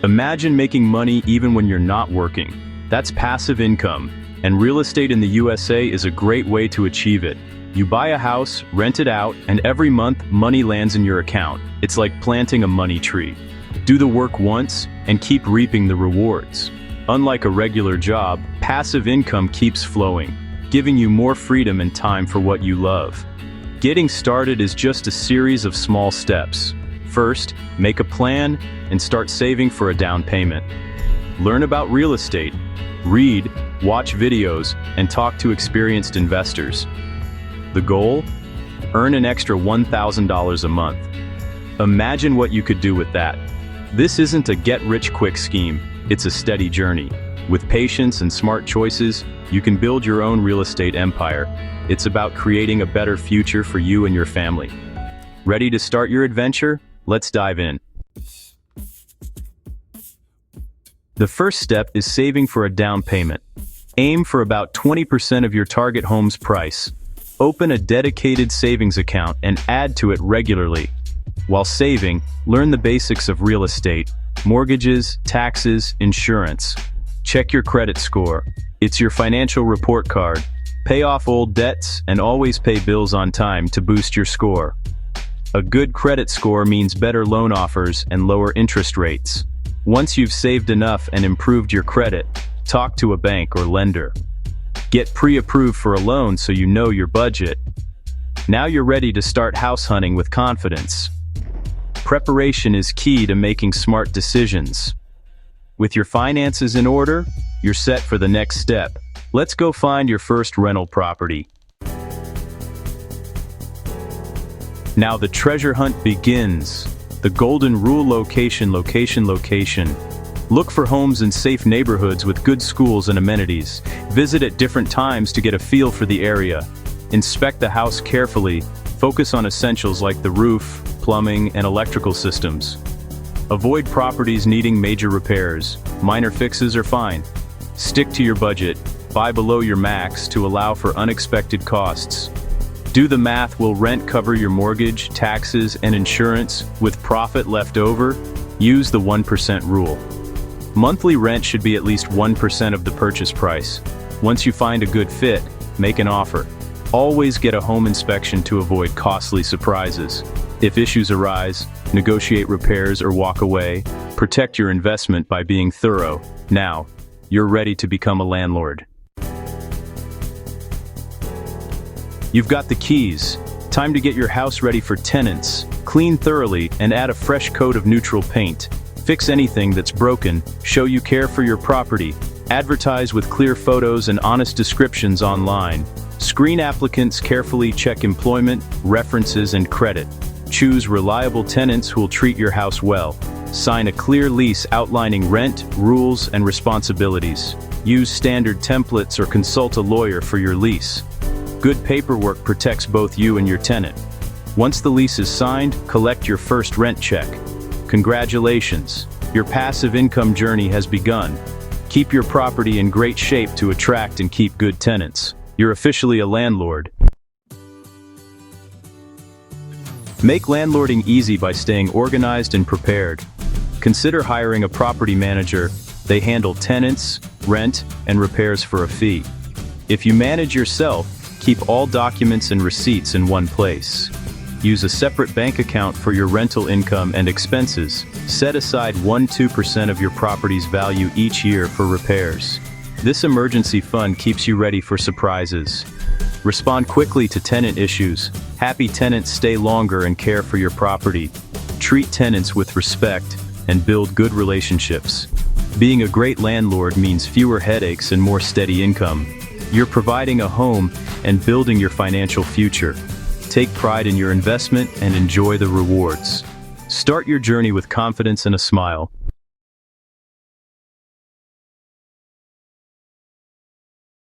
Imagine making money even when you're not working. That's passive income, and real estate in the USA is a great way to achieve it. You buy a house, rent it out, and every month, money lands in your account. It's like planting a money tree. Do the work once, and keep reaping the rewards. Unlike a regular job, passive income keeps flowing, giving you more freedom and time for what you love. Getting started is just a series of small steps. First, make a plan and start saving for a down payment. Learn about real estate. Read, watch videos, and talk to experienced investors. The goal? Earn an extra $1,000 a month. Imagine what you could do with that. This isn't a get-rich-quick scheme, it's a steady journey. With patience and smart choices, you can build your own real estate empire. It's about creating a better future for you and your family. Ready to start your adventure? Let's dive in. The first step is saving for a down payment. Aim for about 20% of your target home's price. Open a dedicated savings account and add to it regularly. While saving, learn the basics of real estate, mortgages, taxes, insurance. Check your credit score. It's your financial report card. Pay off old debts and always pay bills on time to boost your score. A good credit score means better loan offers and lower interest rates. Once you've saved enough and improved your credit, talk to a bank or lender. Get pre-approved for a loan so you know your budget. Now you're ready to start house hunting with confidence. Preparation is key to making smart decisions. With your finances in order, you're set for the next step. Let's go find your first rental property. Now the treasure hunt begins. The golden rule: location, location, location. Look for homes in safe neighborhoods with good schools and amenities. Visit at different times to get a feel for the area. Inspect the house carefully. Focus on essentials like the roof, plumbing, and electrical systems. Avoid properties needing major repairs. Minor fixes are fine. Stick to your budget. Buy below your max to allow for unexpected costs. Do the math: will rent cover your mortgage, taxes, and insurance, with profit left over? Use the 1% rule. Monthly rent should be at least 1% of the purchase price. Once you find a good fit, make an offer. Always get a home inspection to avoid costly surprises. If issues arise, negotiate repairs or walk away. Protect your investment by being thorough. Now, you're ready to become a landlord. You've got the keys. Time to get your house ready for tenants. Clean thoroughly and add a fresh coat of neutral paint. Fix anything that's broken. Show you care for your property. Advertise with clear photos and honest descriptions online. Screen applicants carefully. Check employment, references, and credit. Choose reliable tenants who will treat your house well. Sign a clear lease outlining rent, rules, and responsibilities. Use standard templates or consult a lawyer for your lease. Good paperwork protects both you and your tenant. Once the lease is signed, collect your first rent check. Congratulations! Your passive income journey has begun. Keep your property in great shape to attract and keep good tenants. You're officially a landlord. Make landlording easy by staying organized and prepared. Consider hiring a property manager. They handle tenants, rent, and repairs for a fee. If you manage yourself, keep all documents and receipts in one place. Use a separate bank account for your rental income and expenses. Set aside 1–2% of your property's value each year for repairs. This emergency fund keeps you ready for surprises. Respond quickly to tenant issues. Happy tenants stay longer and care for your property. Treat tenants with respect and build good relationships. Being a great landlord means fewer headaches and more steady income. You're providing a home and building your financial future. Take pride in your investment and enjoy the rewards. Start your journey with confidence and a smile.